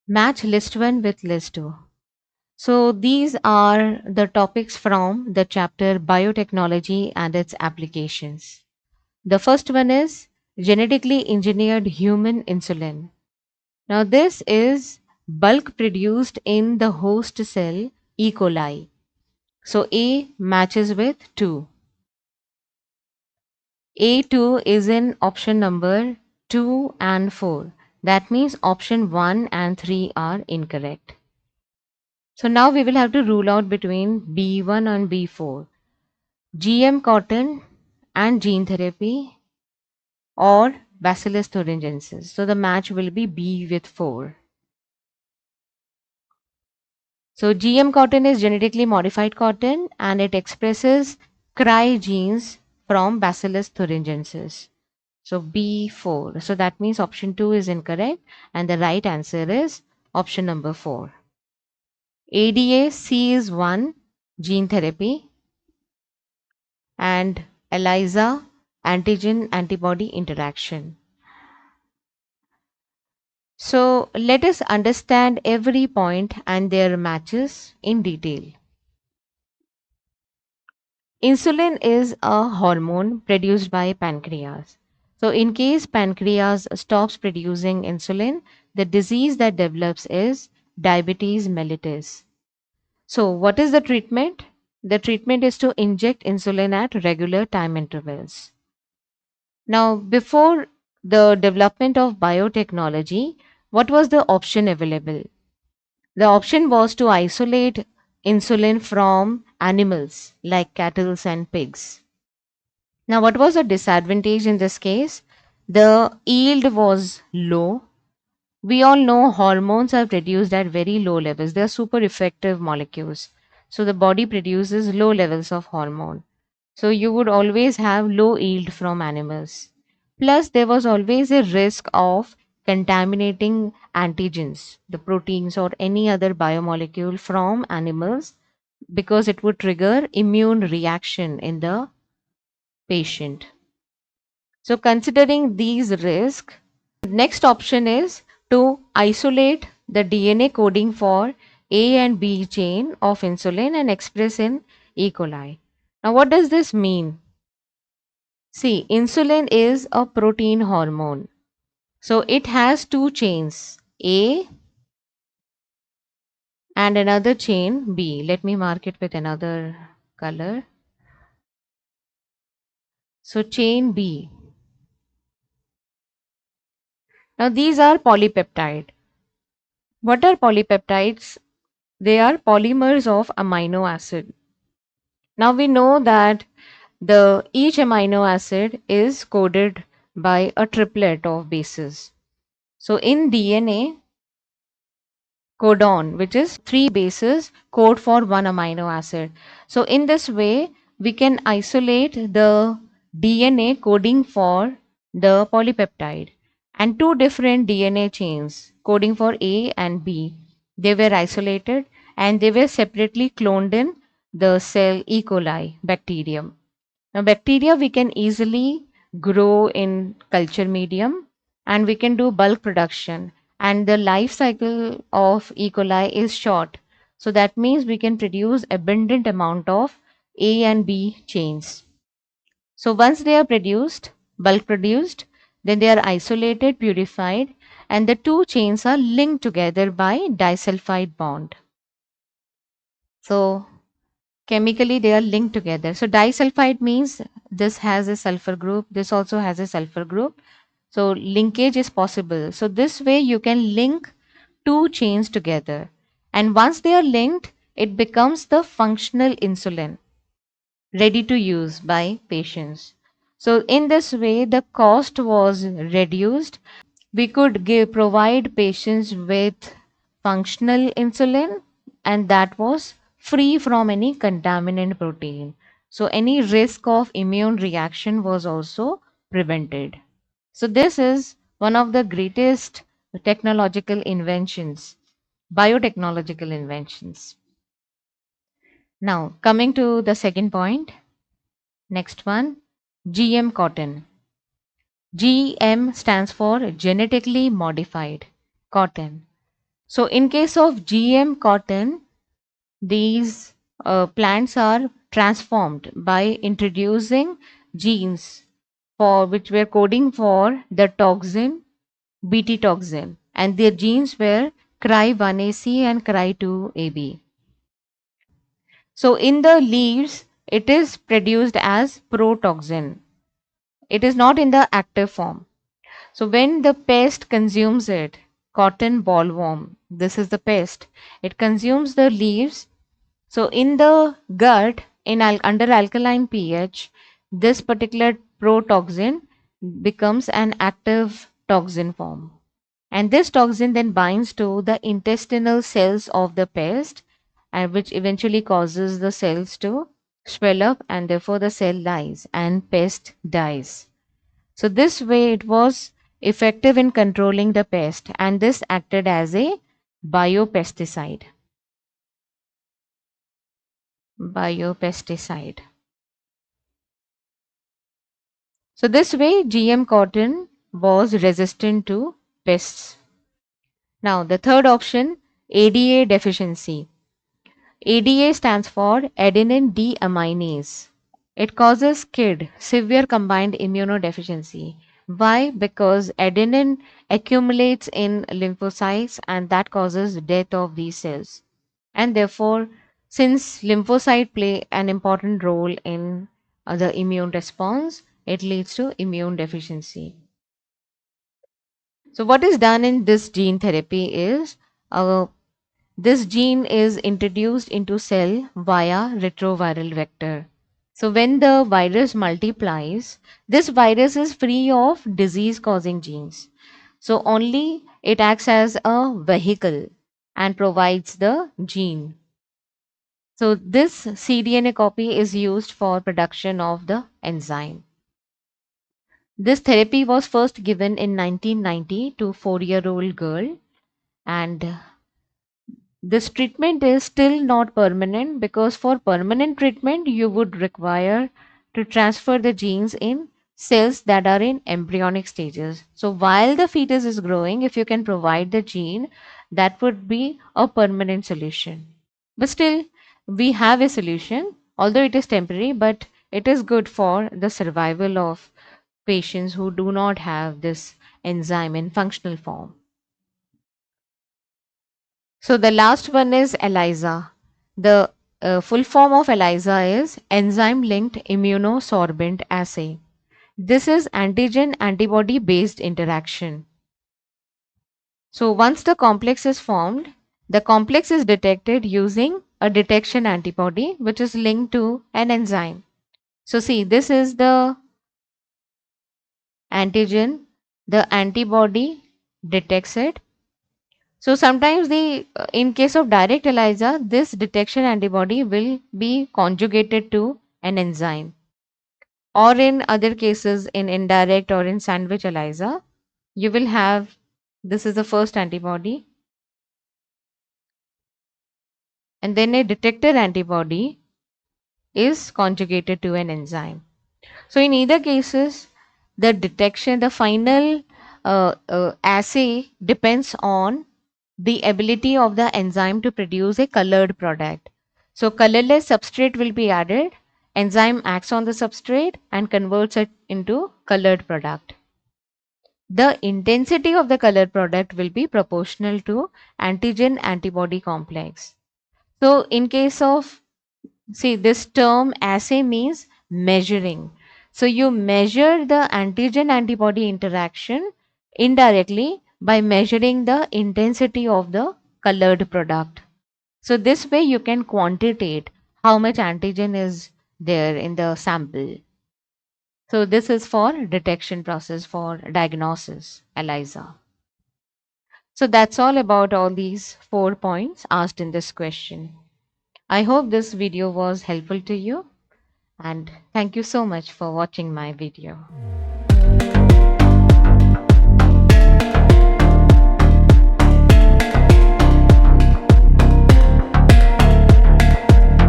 Match list 1 with list 2. So these are the topics from the chapter Biotechnology and its applications. The first one is genetically engineered human insulin. Now this is bulk produced in the host cell E. coli. So A matches with 2. A2 is in option number 2 and 4. That means option 1 and 3 are incorrect. So now we will have to rule out between B1 and B4. GM cotton and gene therapy or Bacillus thuringiensis. So the match will be B with 4. So GM cotton is genetically modified cotton and it expresses cry genes from Bacillus thuringiensis. So B4. So that means option 2 is incorrect and the right answer is option number 4. ADA-C is 1 gene therapy and ELISA antigen antibody interaction. So let us understand every point and their matches in detail. Insulin is a hormone produced by pancreas. So in case pancreas stops producing insulin, the disease that develops is diabetes mellitus. So what is the treatment? The treatment is to inject insulin at regular time intervals. Now, before the development of biotechnology, what was the option available? The option was to isolate insulin from animals like cattle and pigs. Now, what was the disadvantage in this case? The yield was low. We all know hormones are produced at very low levels. They are super effective molecules. So the body produces low levels of hormone. So you would always have low yield from animals. Plus, there was always a risk of contaminating antigens, the proteins or any other biomolecule from animals because it would trigger immune reaction in the patient. So considering these risks, next option is to isolate the DNA coding for A and B chain of insulin and express in E. coli. Now, what does this mean? See, insulin is a protein hormone. So, it has two chains, A and another chain B. Let me mark it with another color. So, chain B. Now, these are polypeptide. What are polypeptides? They are polymers of amino acid. Now we know that each amino acid is coded by a triplet of bases. So in DNA, codon, which is 3 bases, code for one amino acid. So in this way, we can isolate the DNA coding for the polypeptide and two different DNA chains coding for A and B. They were isolated and they were separately cloned in the cell E. coli bacterium. Now, bacteria we can easily grow in culture medium and we can do bulk production. And the life cycle of E. coli is short. So that means we can produce abundant amount of A and B chains. So once they are produced, bulk produced, then they are isolated, purified, and the two chains are linked together by disulfide bond. So chemically they are linked together. So disulfide means this has a sulfur group, this also has a sulfur group. So linkage is possible. So this way you can link two chains together. And once they are linked, it becomes the functional insulin ready to use by patients. So in this way, the cost was reduced. We could provide patients with functional insulin and that was free from any contaminant protein. So any risk of immune reaction was also prevented. So this is one of the greatest technological inventions, biotechnological inventions. Now coming to the second point, next one, GM cotton. GM stands for genetically modified cotton. So in case of GM cotton, these plants are transformed by introducing genes for which were coding for the toxin Bt toxin, and their genes were Cry1AC and Cry2AB. So in the leaves, it is produced as protoxin. It is not in the active form. So when the pest consumes it, cotton bollworm, this is the pest, it consumes the leaves. So in the gut, under alkaline pH, this particular protoxin becomes an active toxin form. And this toxin then binds to the intestinal cells of the pest, and which eventually causes the cells to swell up, and therefore the cell dies and pest dies. So this way it was effective in controlling the pest, and this acted as a biopesticide. Biopesticide. So this way GM cotton was resistant to pests. Now the third option, ADA deficiency. ADA stands for adenine deaminase. It causes KID, severe combined immunodeficiency. Why? Because adenine accumulates in lymphocytes and that causes death of these cells. And therefore, since lymphocyte play an important role in the immune response, it leads to immune deficiency. So what is done in this gene therapy is this gene is introduced into cell via retroviral vector. So when the virus multiplies, this virus is free of disease causing genes. So only it acts as a vehicle and provides the gene. So this cDNA copy is used for production of the enzyme. This therapy was first given in 1990 to 4-year-old girl, and this treatment is still not permanent because for permanent treatment you would require to transfer the genes in cells that are in embryonic stages. So while the fetus is growing, if you can provide the gene, that would be a permanent solution. But still, we have a solution, although it is temporary, but it is good for the survival of patients who do not have this enzyme in functional form. So the last one is ELISA. The full form of ELISA is enzyme linked immunosorbent assay. This is antigen antibody based interaction. So once the complex is formed, the complex is detected using a detection antibody which is linked to an enzyme. So see, this is the antigen, the antibody detects it. So sometimes in case of direct ELISA, this detection antibody will be conjugated to an enzyme. Or in other cases, in indirect or in sandwich ELISA, you will have, this is the first antibody, and then a detector antibody is conjugated to an enzyme. So in either cases, the detection, the final assay depends on the ability of the enzyme to produce a colored product. So colorless substrate will be added, enzyme acts on the substrate and converts it into colored product. The intensity of the colored product will be proportional to antigen antibody complex. So in case of, see, this term assay means measuring. So you measure the antigen antibody interaction indirectly by measuring the intensity of the colored product. So this way you can quantitate how much antigen is there in the sample. So this is for detection process for diagnosis, ELISA. So that's all about all these 4 points asked in this question. I hope this video was helpful to you, and thank you so much for watching my video.